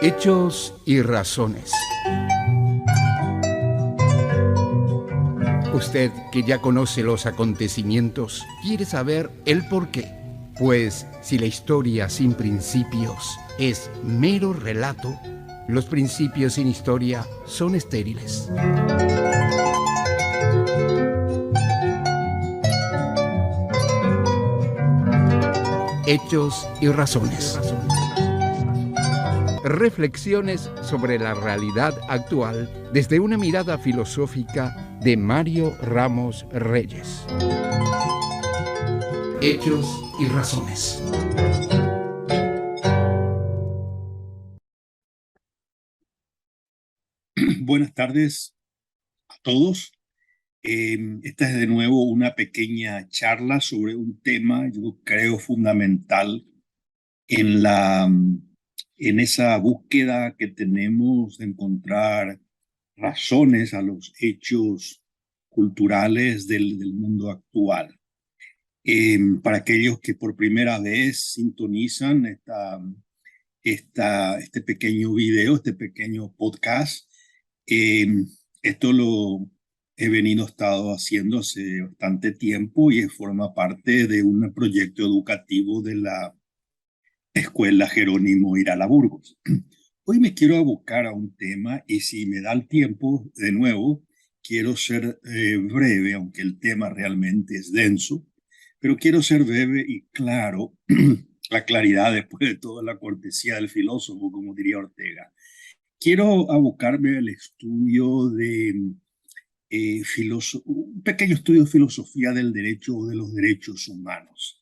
Hechos y razones. Usted, que ya conoce los acontecimientos, quiere saber el por qué. Pues si la historia sin principios es mero relato, los principios sin historia son estériles. Hechos y razones. Reflexiones sobre la realidad actual desde una mirada filosófica de Mario Ramos Reyes. Hechos y razones. Buenas tardes a todos. Esta es de nuevo una pequeña charla sobre un tema, yo creo, fundamental en esa búsqueda que tenemos de encontrar razones a los hechos culturales del mundo actual. Para aquellos que por primera vez sintonizan este pequeño video, este pequeño podcast, esto lo he estado haciendo hace bastante tiempo y forma parte de un proyecto educativo de la Escuela Jerónimo Irala Burgos. Hoy me quiero abocar a un tema y si me da el tiempo, de nuevo, quiero ser breve, aunque el tema realmente es denso, pero quiero ser breve y claro, la claridad después de toda la cortesía del filósofo, como diría Ortega. Quiero abocarme al estudio de un pequeño estudio de filosofía del derecho o de los derechos humanos.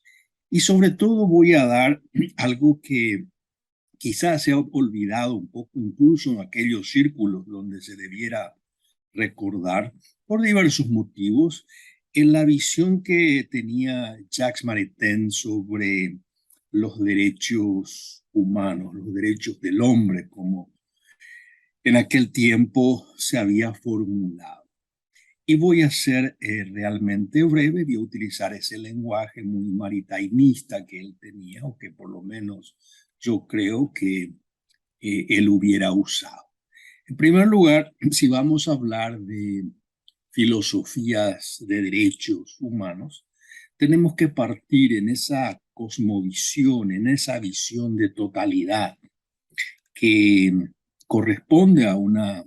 Y sobre todo voy a dar algo que quizás se ha olvidado un poco, incluso en aquellos círculos donde se debiera recordar, por diversos motivos, en la visión que tenía Jacques Maritain sobre los derechos humanos, los derechos del hombre, como en aquel tiempo se había formulado. Y voy a ser realmente breve, voy a utilizar ese lenguaje muy maritainista que él tenía, o que por lo menos yo creo que él hubiera usado. En primer lugar, si vamos a hablar de filosofías de derechos humanos, tenemos que partir en esa cosmovisión, en esa visión de totalidad que corresponde a una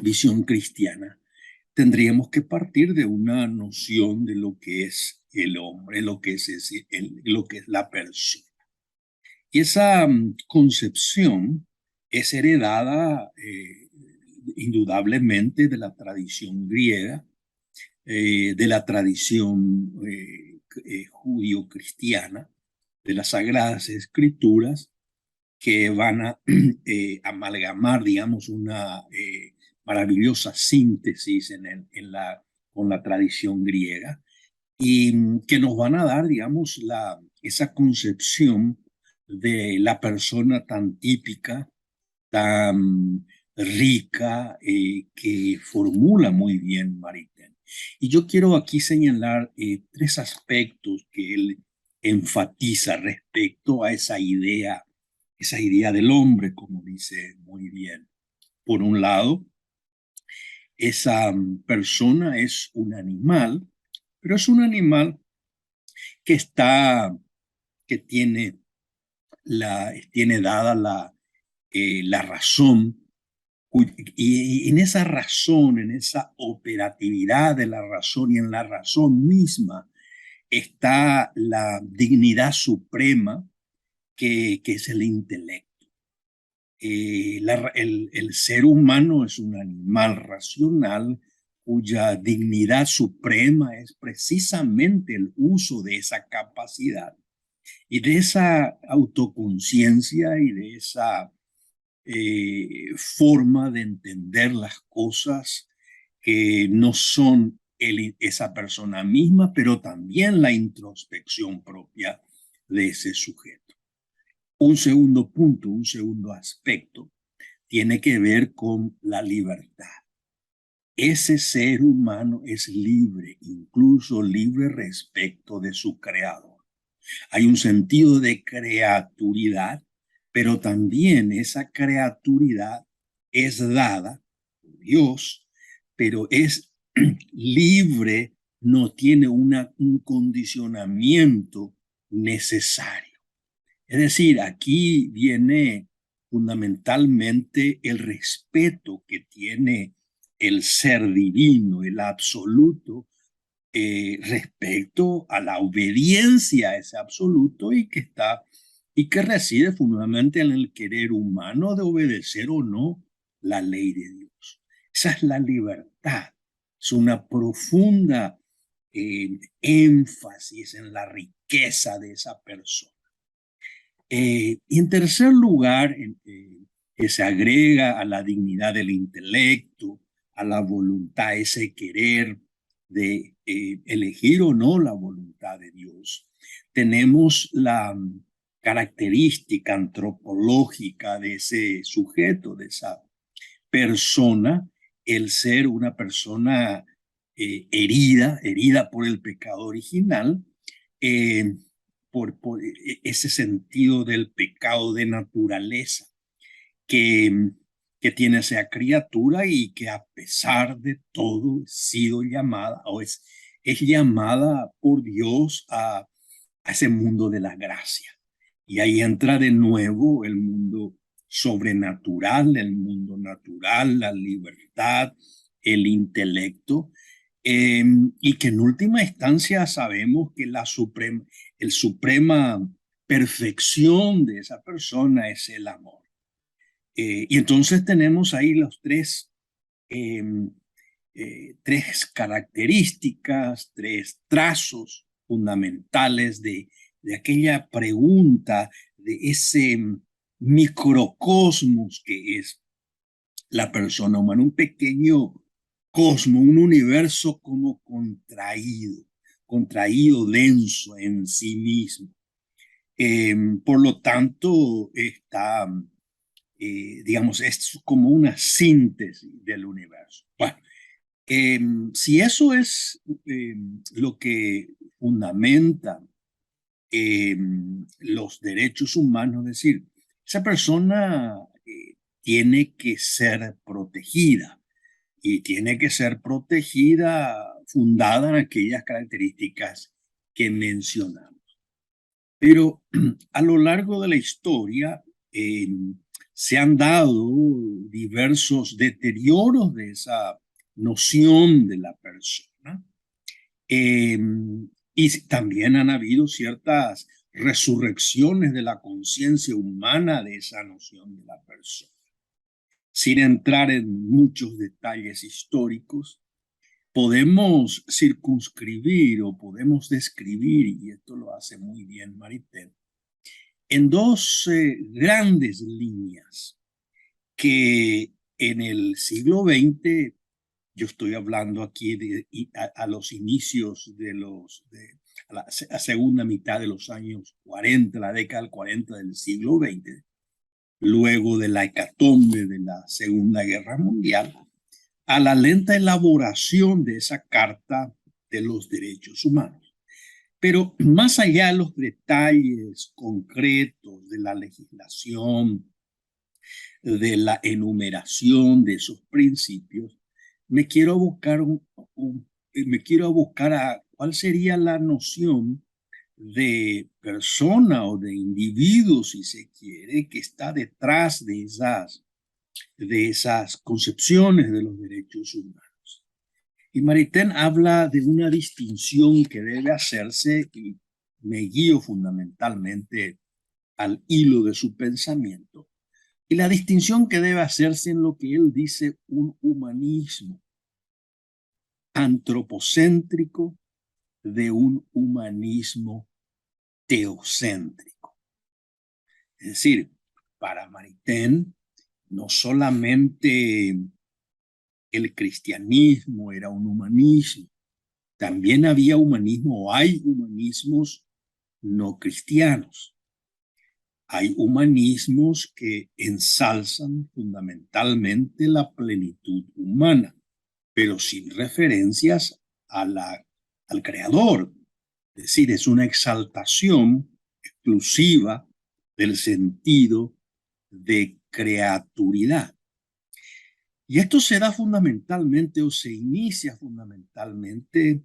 visión cristiana. Tendríamos que partir de una noción de lo que es el hombre, lo que es la persona. Y esa concepción es heredada indudablemente de la tradición griega, de la tradición judío-cristiana, de las Sagradas Escrituras, que van a amalgamar, digamos, una maravillosa síntesis con la tradición griega y que nos van a dar, digamos, esa concepción de la persona tan típica, tan rica, que formula muy bien Maritain. Y yo quiero aquí señalar tres aspectos que él enfatiza respecto a esa idea del hombre, como dice muy bien. Por un lado, esa persona es un animal, pero es un animal que que tiene dada la razón, y en esa razón, en esa operatividad de la razón y en la razón misma está la dignidad suprema que es el intelecto. El ser humano es un animal racional cuya dignidad suprema es precisamente el uso de esa capacidad y de esa autoconciencia y de esa forma de entender las cosas que no son esa persona misma, pero también la introspección propia de ese sujeto. Un segundo punto, un segundo aspecto, tiene que ver con la libertad. Ese ser humano es libre, incluso libre respecto de su creador. Hay un sentido de creaturidad pero también esa creaturidad es dada por Dios, pero es libre, no tiene un condicionamiento necesario. Es decir, aquí viene fundamentalmente el respeto que tiene el ser divino, el absoluto, respecto a la obediencia a ese absoluto y que reside fundamentalmente en el querer humano de obedecer o no la ley de Dios. Esa es la libertad. Es una profunda énfasis en la riqueza de esa persona. Y en tercer lugar, que se agrega a la dignidad del intelecto, a la voluntad, ese querer de elegir o no la voluntad de Dios. Tenemos la característica antropológica de ese sujeto, de esa persona, el ser una persona herida por el pecado original, por ese sentido del pecado de naturaleza que, que tiene esa criatura y que a pesar de todo ha sido llamada o es llamada por Dios a ese mundo de la gracia. Y ahí entra de nuevo el mundo sobrenatural, el mundo natural, la libertad, el intelecto, y que en última instancia sabemos que el suprema perfección de esa persona es el amor. Y entonces tenemos ahí los tres características, tres trazos fundamentales de aquella pregunta, de ese microcosmos que es la persona humana, un pequeño cosmos, un universo como contraído, denso en sí mismo. Por lo tanto, digamos, es como una síntesis del universo. Bueno, si eso es lo que fundamenta los derechos humanos, es decir, esa persona tiene que ser protegida y tiene que ser protegida fundada en aquellas características que mencionamos. Pero a lo largo de la historia se han dado diversos deterioros de esa noción de la persona. Y también han habido ciertas resurrecciones de la conciencia humana de esa noción de la persona. Sin entrar en muchos detalles históricos, podemos circunscribir o podemos describir, y esto lo hace muy bien Maritain, en dos grandes líneas que en el siglo XX, yo estoy hablando aquí a los inicios a la segunda mitad de los años 40, la década del 40 del siglo XX, luego de la hecatombe de la Segunda Guerra Mundial, a la lenta elaboración de esa Carta de los Derechos Humanos. Pero más allá de los detalles concretos de la legislación, de la enumeración de esos principios, me quiero abocar a cuál sería la noción de persona o de individuo, si se quiere, que está detrás de esas concepciones de los derechos humanos. Y Maritain habla de una distinción que debe hacerse, y me guío fundamentalmente al hilo de su pensamiento, y la distinción que debe hacerse en lo que él dice un humanismo antropocéntrico de un humanismo teocéntrico. Es decir, para Maritain, no solamente el cristianismo era un humanismo, también había humanismo, o hay humanismos no cristianos. Hay humanismos que ensalzan fundamentalmente la plenitud humana, pero sin referencias al creador. Es decir, es una exaltación exclusiva del sentido de creaturidad. Y esto se da fundamentalmente o se inicia fundamentalmente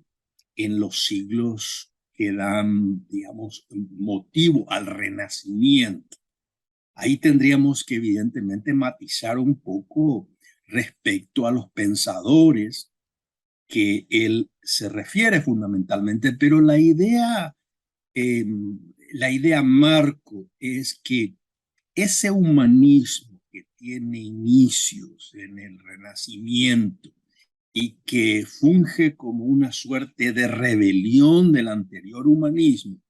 en los siglos que dan, digamos, motivo al Renacimiento. Ahí tendríamos que evidentemente matizar un poco respecto a los pensadores que él se refiere fundamentalmente, pero la idea marco es que ese humanismo que tiene inicios en el Renacimiento y que funge como una suerte de rebelión del anterior humanismo,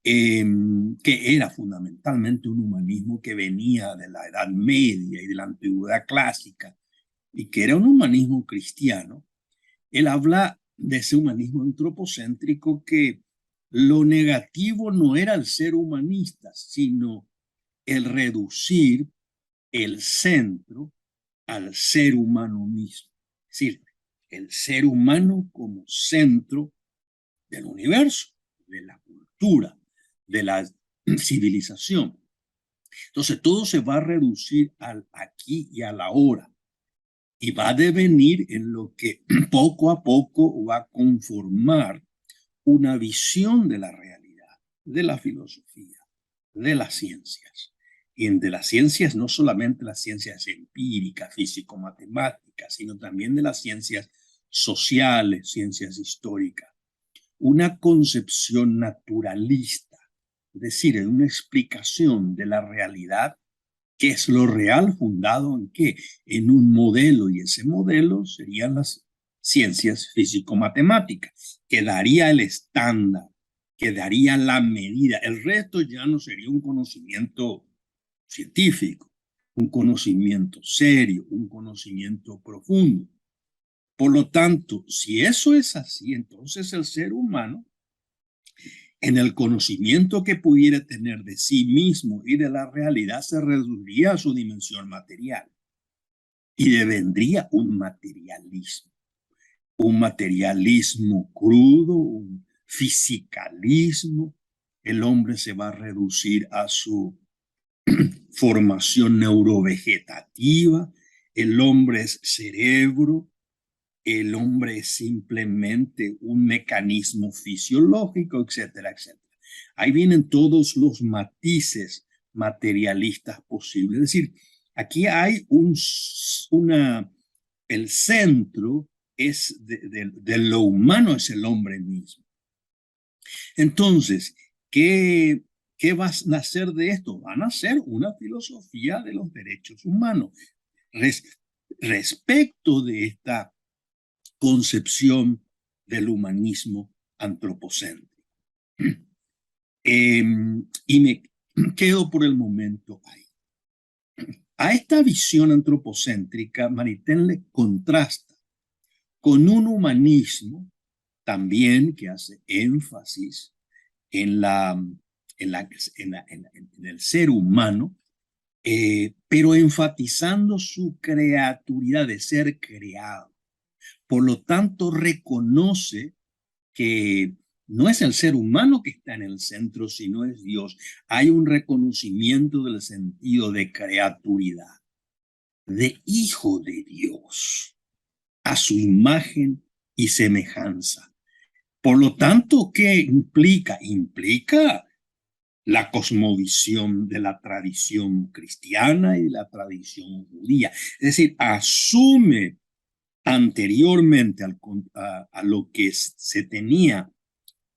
que era fundamentalmente un humanismo que venía de la Edad Media y de la Antigüedad clásica, y que era un humanismo cristiano. Él habla de ese humanismo antropocéntrico, que lo negativo no era el ser humanista, sino el reducir el centro al ser humano mismo. Es decir, el ser humano como centro del universo, de la cultura, de la civilización. Entonces todo se va a reducir al aquí y a la ahora, y va a devenir en lo que poco a poco va a conformar una visión de la realidad, de la filosofía, de las ciencias. Y de las ciencias, no solamente las ciencias empíricas, físico-matemáticas, sino también de las ciencias sociales, ciencias históricas. Una concepción naturalista, es decir, una explicación de la realidad. ¿Qué es lo real? ¿Fundado en qué? En un modelo, y ese modelo serían las ciencias físico-matemáticas, que daría el estándar, que daría la medida. El resto ya no sería un conocimiento científico, un conocimiento serio, un conocimiento profundo. Por lo tanto, si eso es así, entonces el ser humano, en el conocimiento que pudiera tener de sí mismo y de la realidad, se reduciría a su dimensión material y devendría un materialismo crudo, un fisicalismo. El hombre se va a reducir a su formación neurovegetativa. El hombre es cerebro. El hombre es simplemente un mecanismo fisiológico, etcétera, etcétera. Ahí vienen todos los matices materialistas posibles. Es decir, aquí hay el centro es de lo humano, es el hombre mismo. Entonces, ¿qué va a nacer de esto? Va a nacer una filosofía de los derechos humanos respecto de esta concepción del humanismo antropocéntrico. Y me quedo por el momento ahí. A esta visión antropocéntrica, Maritain le contrasta con un humanismo también que hace énfasis en el ser humano, pero enfatizando su creatividad de ser creado. Por lo tanto, reconoce que no es el ser humano que está en el centro, sino es Dios. Hay un reconocimiento del sentido de creaturidad, de hijo de Dios, a su imagen y semejanza. Por lo tanto, ¿qué implica? Implica la cosmovisión de la tradición cristiana y la tradición judía. Es decir, asume anteriormente a lo que se tenía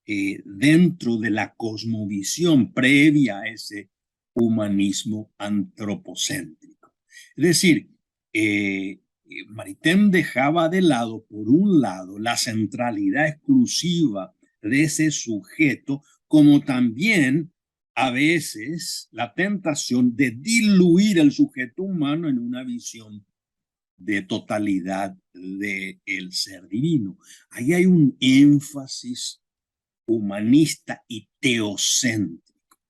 dentro de la cosmovisión previa a ese humanismo antropocéntrico. Es decir, Maritain dejaba de lado, por un lado, la centralidad exclusiva de ese sujeto, como también a veces la tentación de diluir el sujeto humano en una visión de totalidad del ser divino. Ahí hay un énfasis humanista y teocéntrico.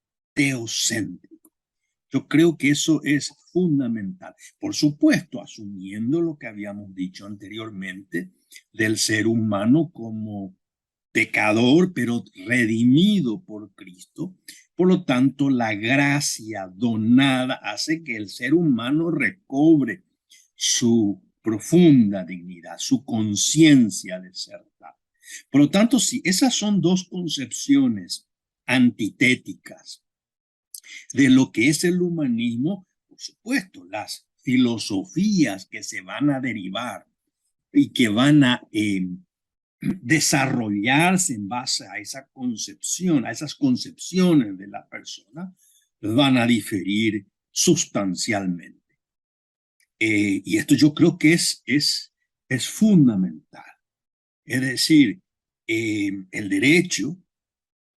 Yo creo que eso es fundamental. Por supuesto, asumiendo lo que habíamos dicho anteriormente del ser humano como pecador, pero redimido por Cristo. Por lo tanto, la gracia donada hace que el ser humano recobre su profunda dignidad, su conciencia de ser tal. Por lo tanto, si esas son dos concepciones antitéticas de lo que es el humanismo, por supuesto, las filosofías que se van a derivar y que van a desarrollarse en base a esa concepción, a esas concepciones de la persona, van a diferir sustancialmente. Y esto yo creo que es fundamental. Es decir, el derecho,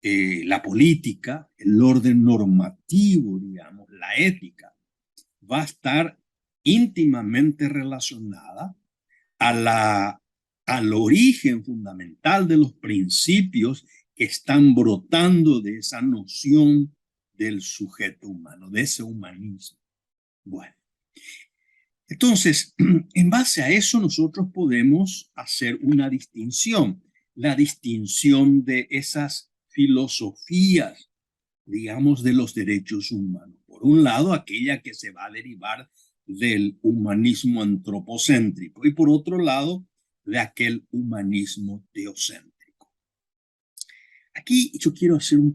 la política, el orden normativo, digamos, la ética, va a estar íntimamente relacionada al origen fundamental de los principios que están brotando de esa noción del sujeto humano, de ese humanismo. Bueno, entonces, en base a eso nosotros podemos hacer una distinción, la distinción de esas filosofías, digamos, de los derechos humanos. Por un lado, aquella que se va a derivar del humanismo antropocéntrico y por otro lado, de aquel humanismo teocéntrico. Aquí yo quiero hacer un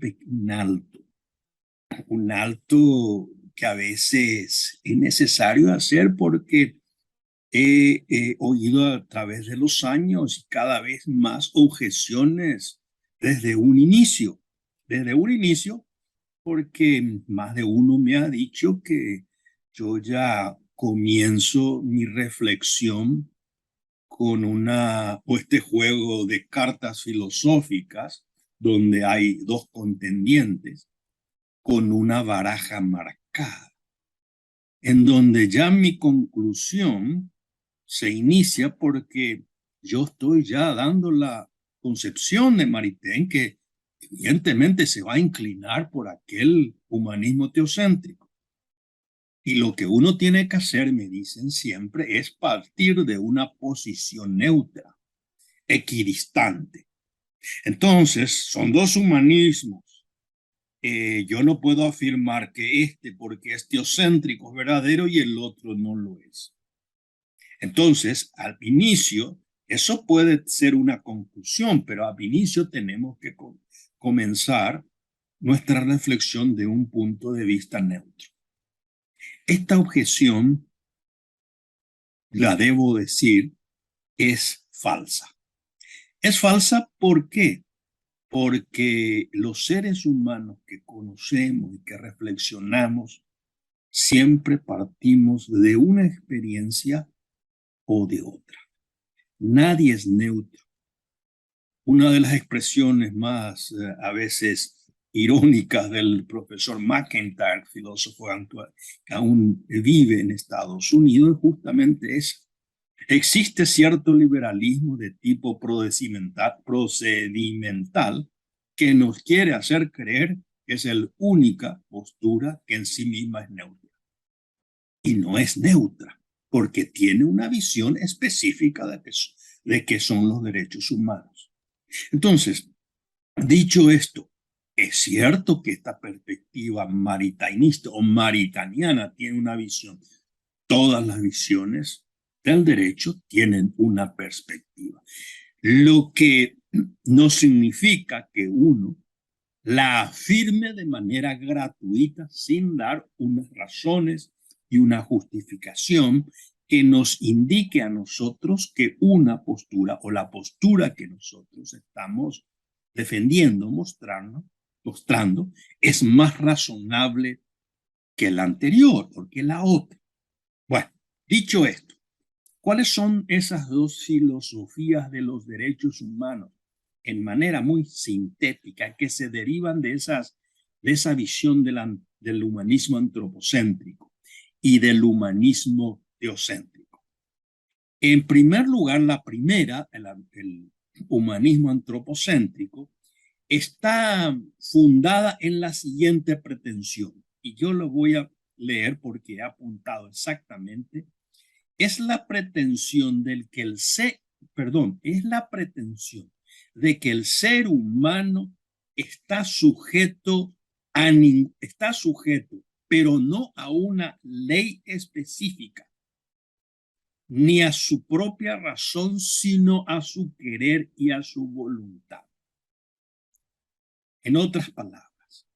alto que a veces es necesario hacer porque he oído a través de los años y cada vez más objeciones desde un inicio, porque más de uno me ha dicho que yo ya comienzo mi reflexión con este juego de cartas filosóficas donde hay dos contendientes con una baraja marcada, en donde ya mi conclusión se inicia porque yo estoy ya dando la concepción de Maritain que evidentemente se va a inclinar por aquel humanismo teocéntrico. Y lo que uno tiene que hacer, me dicen siempre, es partir de una posición neutra, equidistante. Entonces, son dos humanismos. Yo no puedo afirmar que porque es teocéntrico, es verdadero y el otro no lo es. Entonces, al inicio, eso puede ser una conclusión, pero al inicio tenemos que comenzar nuestra reflexión de un punto de vista neutro. Esta objeción, la debo decir, es falsa. Es falsa ¿por qué? Porque los seres humanos que conocemos y que reflexionamos siempre partimos de una experiencia o de otra. Nadie es neutro. Una de las expresiones más a veces irónicas del profesor McIntyre, filósofo actual, que aún vive en Estados Unidos, es justamente esa. Existe cierto liberalismo de tipo procedimental que nos quiere hacer creer que es la única postura que en sí misma es neutra. Y no es neutra, porque tiene una visión específica de qué son los derechos humanos. Entonces, dicho esto, es cierto que esta perspectiva maritainista o maritaniana tiene una visión. Todas las visiones del derecho tienen una perspectiva. Lo que no significa que uno la afirme de manera gratuita sin dar unas razones y una justificación que nos indique a nosotros que una postura o la postura que nosotros estamos defendiendo, mostrando, es más razonable que la anterior o que la otra. Bueno, dicho esto, ¿cuáles son esas dos filosofías de los derechos humanos en manera muy sintética que se derivan de esa visión del humanismo antropocéntrico y del humanismo teocéntrico? En primer lugar, la primera, el humanismo antropocéntrico, está fundada en la siguiente pretensión, y yo lo voy a leer porque he apuntado exactamente. Es la pretensión es la pretensión de que el ser humano está sujeto, pero no a una ley específica, ni a su propia razón, sino a su querer y a su voluntad. En otras palabras,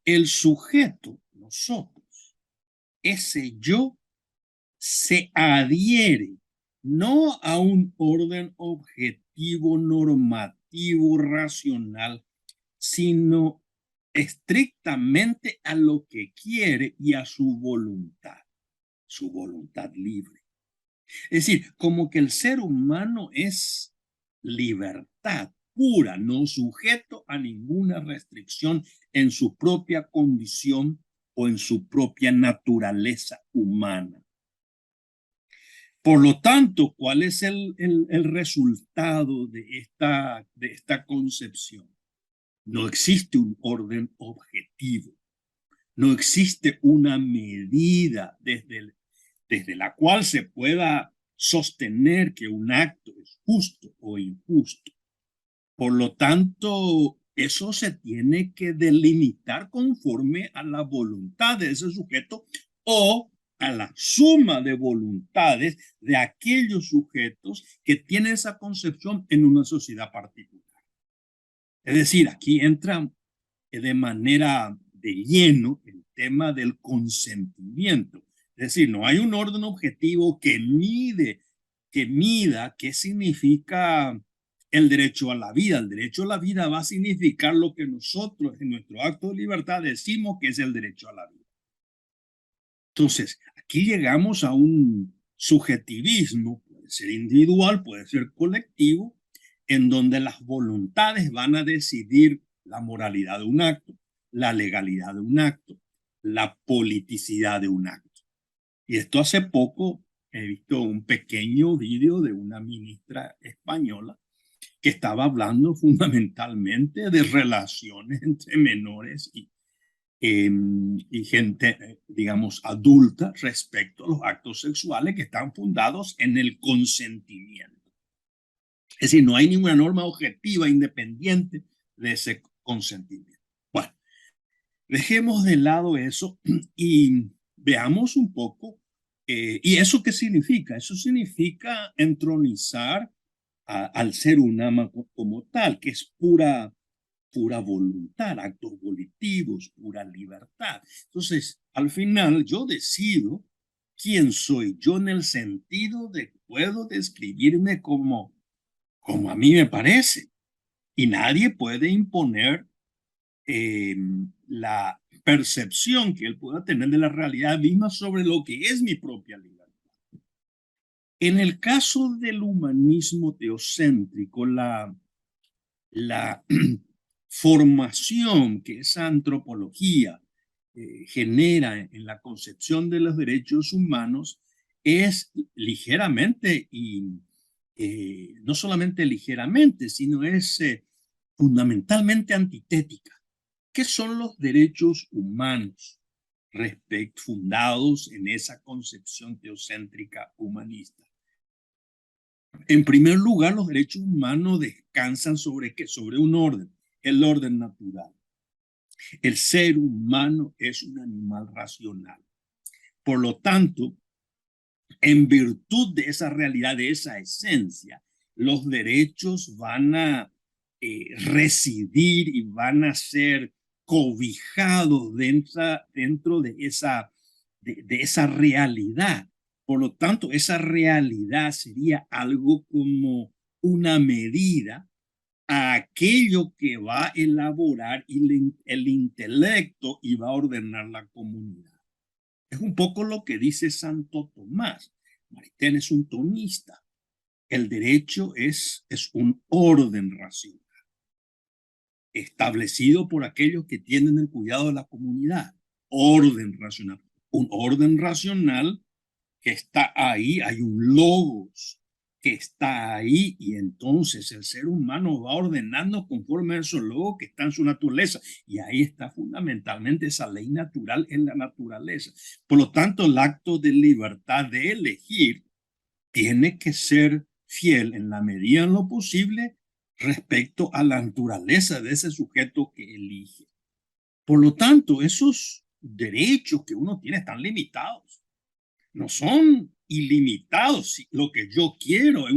el sujeto, nosotros, ese yo, se adhiere no a un orden objetivo, normativo, racional, sino estrictamente a lo que quiere y a su voluntad libre. Es decir, como que el ser humano es libertad pura, no sujeto a ninguna restricción en su propia condición o en su propia naturaleza humana. Por lo tanto, ¿cuál es el resultado de esta concepción? No existe un orden objetivo, no existe una medida desde la cual se pueda sostener que un acto es justo o injusto. Por lo tanto, eso se tiene que delimitar conforme a la voluntad de ese sujeto o a la suma de voluntades de aquellos sujetos que tienen esa concepción en una sociedad particular. Es decir, aquí entra de manera de lleno el tema del consentimiento. Es decir, no hay un orden objetivo que mida qué significa el derecho a la vida. El derecho a la vida va a significar lo que nosotros en nuestro acto de libertad decimos que es el derecho a la vida. Entonces, aquí llegamos a un subjetivismo, puede ser individual, puede ser colectivo, en donde las voluntades van a decidir la moralidad de un acto, la legalidad de un acto, la politicidad de un acto. Y esto hace poco he visto un pequeño video de una ministra española que estaba hablando fundamentalmente de relaciones entre menores y gente, digamos, adulta respecto a los actos sexuales que están fundados en el consentimiento. Es decir, no hay ninguna norma objetiva independiente de ese consentimiento. Bueno, dejemos de lado eso y veamos un poco, ¿y eso qué significa? Eso significa entronizar al ser humano como tal, que es pura voluntad, actos volitivos, pura libertad. Entonces, al final yo decido quién soy yo en el sentido de que puedo describirme como a mí me parece. Y nadie puede imponer la percepción que él pueda tener de la realidad misma sobre lo que es mi propia libertad. En el caso del humanismo teocéntrico, la formación que esa antropología genera en la concepción de los derechos humanos es ligeramente y no solamente ligeramente, sino es fundamentalmente antitética. ¿Qué son los derechos humanos fundados en esa concepción teocéntrica humanista? En primer lugar, los derechos humanos descansan sobre ¿qué? Sobre un orden, el orden natural. El ser humano es un animal racional. Por lo tanto, en virtud de esa realidad, de esa esencia, los derechos van a residir y van a ser cobijados dentro de esa realidad. Por lo tanto, esa realidad sería algo como una medida a aquello que va a elaborar el intelecto y va a ordenar la comunidad. Es un poco lo que dice Santo Tomás. Maritain es un tomista. El derecho es un orden racional establecido por aquellos que tienen el cuidado de la comunidad. Orden racional. Un orden racional que está ahí, hay un logos que está ahí y entonces el ser humano va ordenando conforme a esos logos que está en su naturaleza y ahí está fundamentalmente esa ley natural en la naturaleza. Por lo tanto, el acto de libertad de elegir tiene que ser fiel en la medida en lo posible respecto a la naturaleza de ese sujeto que elige. Por lo tanto, esos derechos que uno tiene están limitados. No son ilimitados. Lo que yo quiero es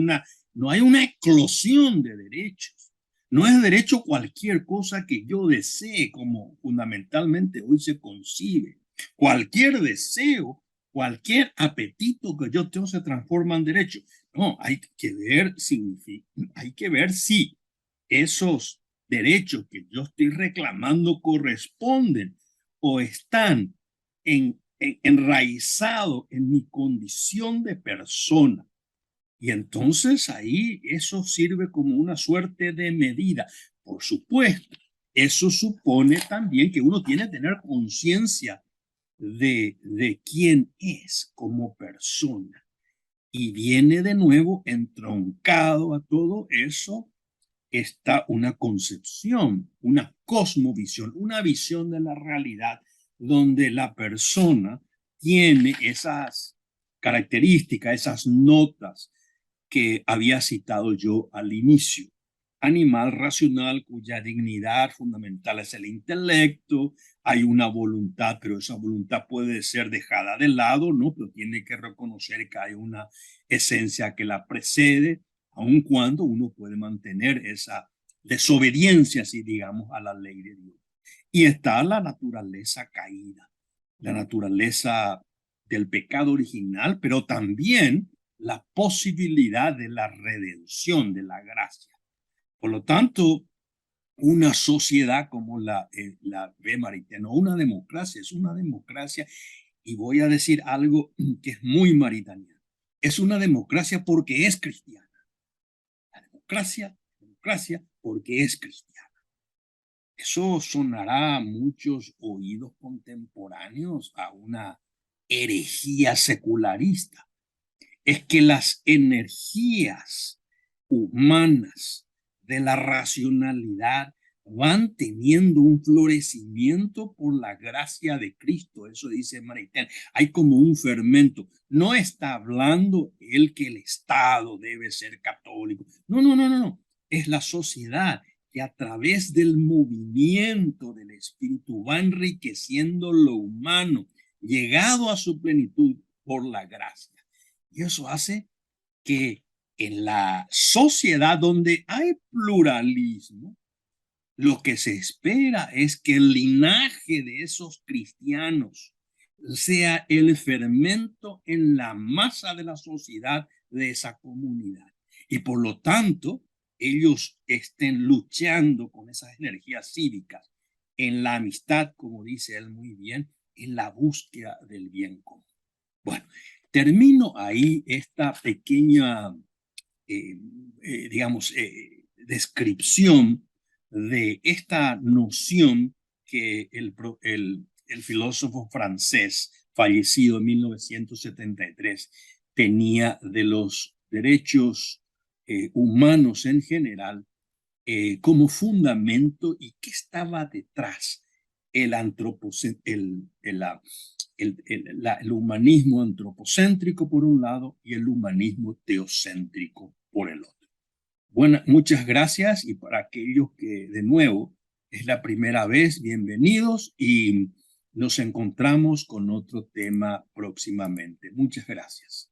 no hay una eclosión de derechos. No es derecho cualquier cosa que yo desee, como fundamentalmente hoy se concibe. Cualquier deseo, cualquier apetito que yo tengo se transforma en derecho. No, hay que ver, hay que ver si esos derechos que yo estoy reclamando corresponden o están enraizado en mi condición de persona. Y entonces ahí eso sirve como una suerte de medida. Por supuesto, eso supone también que uno tiene que tener conciencia de quién es como persona. Y viene de nuevo entroncado a todo eso está una concepción, una cosmovisión, una visión de la realidad donde la persona tiene esas características, esas notas que había citado yo al inicio. Animal racional cuya dignidad fundamental es el intelecto, hay una voluntad, pero esa voluntad puede ser dejada de lado, ¿no? Pero tiene que reconocer que hay una esencia que la precede, aun cuando uno puede mantener esa desobediencia, si digamos, a la ley de Dios. Y está la naturaleza caída, la naturaleza del pecado original, pero también la posibilidad de la redención, de la gracia. Por lo tanto, una sociedad como la Weimar, no una democracia, es una democracia, y voy a decir algo que es muy maritaniano. Es una democracia porque es cristiana. La democracia porque es cristiana. Eso sonará a muchos oídos contemporáneos a una herejía secularista. Es que las energías humanas de la racionalidad van teniendo un florecimiento por la gracia de Cristo. Eso dice Maritain. Hay como un fermento. No está hablando él que el Estado debe ser católico. No, no, no, no, no. Es la sociedad que a través del movimiento del Espíritu va enriqueciendo lo humano, llegado a su plenitud por la gracia. Y eso hace que en la sociedad donde hay pluralismo, lo que se espera es que el linaje de esos cristianos sea el fermento en la masa de la sociedad de esa comunidad. Y por lo tanto, ellos estén luchando con esas energías cívicas en la amistad, como dice él muy bien, en la búsqueda del bien común. Bueno, termino ahí esta pequeña, digamos, descripción de esta noción que el filósofo francés fallecido en 1973 tenía de los derechos humanos en general como fundamento y qué estaba detrás el el humanismo antropocéntrico por un lado y el humanismo teocéntrico por el otro. Bueno, muchas gracias y para aquellos que de nuevo es la primera vez, bienvenidos y nos encontramos con otro tema próximamente. Muchas gracias.